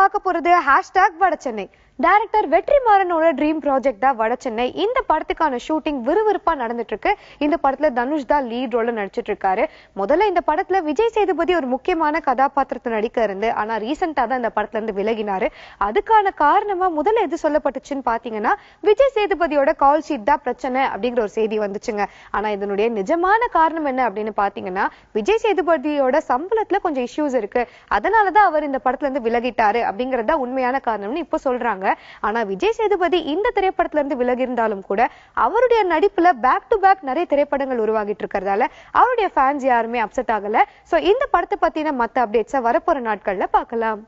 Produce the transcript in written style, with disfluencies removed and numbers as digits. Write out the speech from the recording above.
பார்க்க போறது #Vadachennai. Director வெற்றிமாறனோட dream project தான் வடசென்னை. இந்த படத்துக்கான ஷூட்டிங் விறுவிறுப்பா நடந்துட்டு இருக்கு. இந்த படத்துல தனுஷ் தான் லீட் ரோல்ல நடிச்சிட்டு இருக்காரு. முதல்ல இந்த படத்துல விஜய் சேதுபதி ஒரு முக்கியமான கதாபாத்திரத்தை நடிக்க இருந்து, ஆனா ரீசெண்டா தான் இந்த படத்துல இருந்து விலகினாரு. அதுக்கான காரணமா முதல்ல எது சொல்லப்பட்டுச்சுன்னு பாத்தீங்கன்னா, விஜய் சேதுபதியோட கால் ஷீட் தான் பிரச்சனை அப்படிங்கிற ஒரு செய்தி வந்துச்சுங்க. ஆனா இதனுடைய நிஜமான காரணம் என்ன அப்படின்னு பாத்தீங்கன்னா, விஜய் சேதுபதியோட சம்பளத்துல கொஞ்சம் இஷ்யூஸ் இருக்கு, அதனாலதான் அவர் இந்த படத்துல இருந்து விலகிட்டாரு அப்படிங்கறத உண்மையான காரணம்னு இப்ப சொல்றாங்க. ஆனா விஜய் சேதுபதி இந்த திரைப்படத்துல இருந்து விலகி இருந்தாலும் கூட அவருடைய நடிப்புல பேக் டு பேக் நிறைய திரைப்படங்கள் உருவாகிட்டு இருக்கிறதால அவருடைய ஃபேன்ஸ் யாருமே அப்செட் ஆகல. சோ இந்த படத்தை பத்தின மத்த அப்டேட்ஸை வரப்போற நாட்கள்ல பார்க்கலாம்.